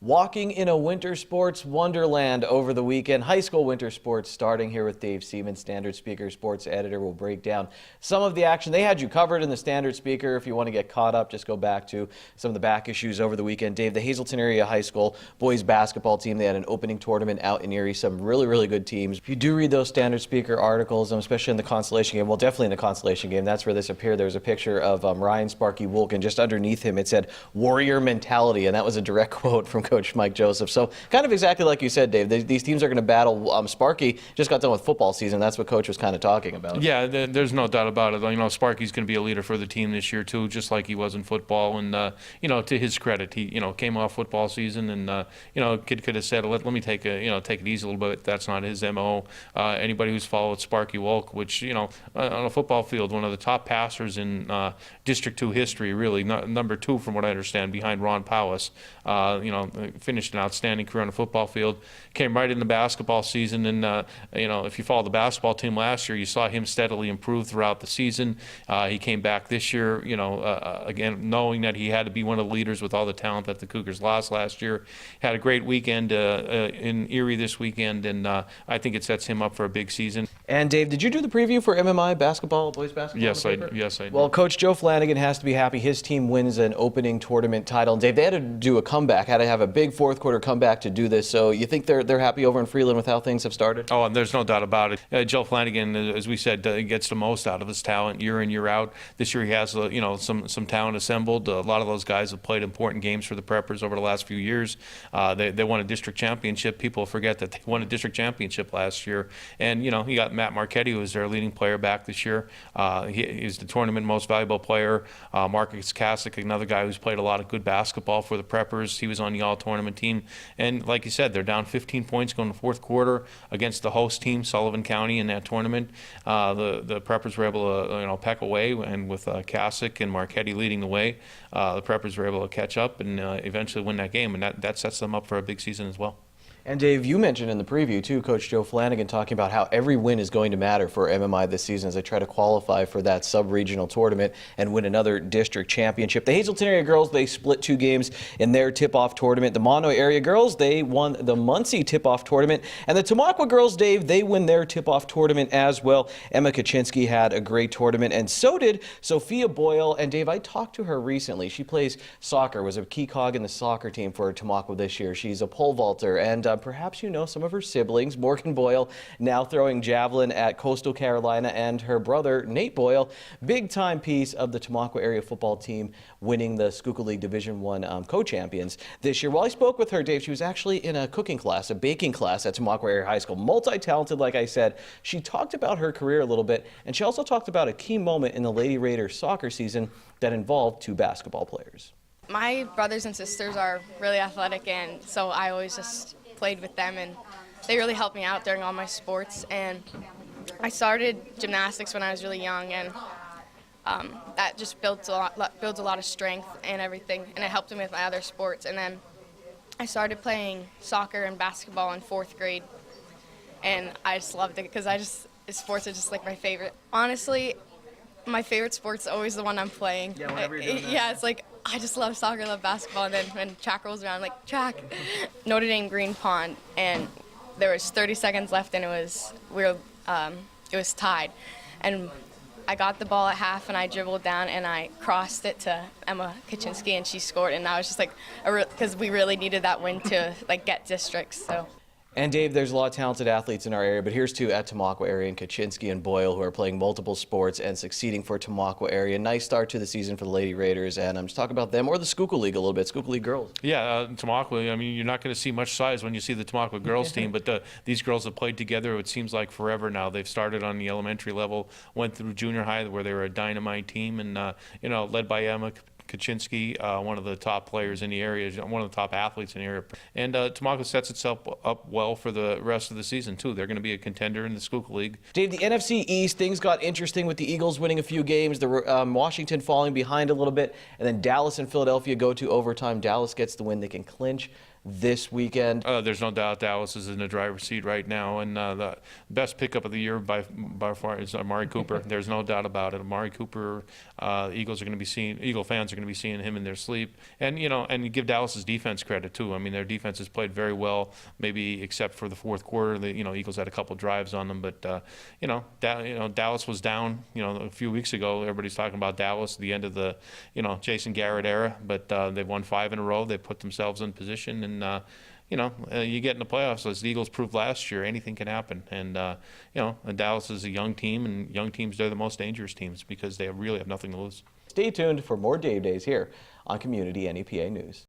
Walking in a winter sports wonderland over the weekend. High school winter sports starting here with Dave Seaman, Standard Speaker sports editor. Will break down some of the action. They had you covered in the Standard Speaker. If you want to get caught up, just go back to some of the back issues over the weekend. Dave, the Hazleton Area High School boys basketball team, they had an opening tournament out in Erie. Some really good teams. If you do read those Standard Speaker articles, especially in the consolation game, well, definitely in the consolation game, that's where this appeared. There was a picture of Ryan Sparky Wolk, and just underneath him it said warrior mentality, and that was a direct quote from Coach Mike Joseph. So kind of exactly like you said, Dave, these teams are going to battle. Sparky just got done with football season. That's what Coach was kind of talking about. Yeah, there's no doubt about it. You know, Sparky's going to be a leader for the team this year too, just like he was in football. And you know, to his credit, he came off football season, and kid could have said, let me take it easy a little bit. That's not his MO. Anybody who's followed Sparky Wolk, which on a football field, one of the top passers in District 2 history, really number 2 from what I understand, behind Ron Powis. Finished an outstanding career on the football field, came right in the basketball season, and if you follow the basketball team last year, you saw him steadily improve throughout the season. He came back this year, again, knowing that he had to be one of the leaders with all the talent that the Cougars lost last year. Had a great weekend in Erie this weekend, and I think it sets him up for a big season. And Dave, did you do the preview for MMI basketball, boys basketball? Yes, I did. Well, Coach Joe Flanagan has to be happy. His team wins an opening tournament title. And Dave, they had to do a comeback, had to have a big fourth quarter comeback to do this. So you think they're happy over in Freeland with how things have started? Oh, and there's no doubt about it. Joe Flanagan, as we said, gets the most out of his talent year in, year out. This year he has some talent assembled. A lot of those guys have played important games for the Preppers over the last few years. They won a district championship. People forget that they won a district championship last year. And you got Matt Marchetti, who was their leading player back this year. He's the tournament most valuable player. Marcus Kasich, another guy who's played a lot of good basketball for the Preppers. He was on the all-tournament team. And like you said, they're down 15 points going to the fourth quarter against the host team, Sullivan County, in that tournament. The Preppers were able to peck away, and with Kasich and Marchetti leading the way, the Preppers were able to catch up and eventually win that game, and that sets them up for a big season as well. And Dave, you mentioned in the preview too, Coach Joe Flanagan talking about how every win is going to matter for MMI this season as they try to qualify for that sub-regional tournament and win another district championship. The Hazleton area girls, they split 2 games in their tip-off tournament. The Mono area girls, they won the Muncie tip-off tournament. And the Tamaqua girls, Dave, they win their tip-off tournament as well. Emma Kaczynski had a great tournament, and so did Sophia Boyle. And Dave, I talked to her recently. She plays soccer, was a key cog in the soccer team for Tamaqua this year. She's a pole vaulter, and perhaps you know some of her siblings. Morgan Boyle now throwing javelin at Coastal Carolina, and her brother Nate Boyle, big time piece of the Tamaqua area football team, winning the Schuylkill League Division I co-champions this year. Well, I spoke with her, Dave. She was actually in a cooking class, a baking class at Tamaqua Area High School. Multi-talented, like I said. She talked about her career a little bit, and she also talked about a key moment in the Lady Raiders soccer season that involved 2 basketball players. My brothers and sisters are really athletic, and so I always just played with them, and they really helped me out during all my sports. And I started gymnastics when I was really young, and that just builds a lot of strength and everything, and it helped me with my other sports. And then I started playing soccer and basketball in 4th grade, and I just loved it because sports are just like my favorite. Honestly, my favorite sport's always the one I'm playing. Yeah, whenever you're doing that. Yeah, it's like I just love soccer, love basketball, and then when track rolls around, I'm like, track. Notre Dame Green Pond, and there was 30 seconds left, and it was tied. And I got the ball at half, and I dribbled down, and I crossed it to Emma Kaczynski, and she scored. And I was just like, because we really needed that win to get districts. So. And Dave, there's a lot of talented athletes in our area, but here's 2 at Tamaqua area, and Kaczynski and Boyle, who are playing multiple sports and succeeding for Tamaqua area. Nice start to the season for the Lady Raiders, and I'm just talking about them or the Schuylkill League a little bit, Schuylkill League girls. Yeah, Tamaqua, I mean, you're not going to see much size when you see the Tamaqua girls team, but these girls have played together, it seems like forever now. They've started on the elementary level, went through junior high where they were a dynamite team, and, led by Emma Kaczynski, one of the top players in the area, one of the top athletes in the area. And Tamaqua sets itself up well for the rest of the season, too. They're going to be a contender in the Schuylkill League. Dave, the NFC East, things got interesting with the Eagles winning a few games, the Washington falling behind a little bit, and then Dallas and Philadelphia go to overtime. Dallas gets the win. They can clinch this weekend. There's no doubt Dallas is in the driver's seat right now, and the best pickup of the year by far is Amari Cooper. There's no doubt about it. Amari Cooper, Eagle fans are going going to be seeing him in their sleep. And and you give Dallas's defense credit too. I mean, their defense has played very well, maybe except for the fourth quarter. The Eagles had a couple drives on them, but Dallas was down. A few weeks ago, everybody's talking about Dallas, the end of the Jason Garrett era, but they've won 5 in a row. They put themselves in position, and you get in the playoffs, as the Eagles proved last year, anything can happen. And, and Dallas is a young team, and young teams, they're the most dangerous teams because they really have nothing to lose. Stay tuned for more Dave Days here on Community NEPA News.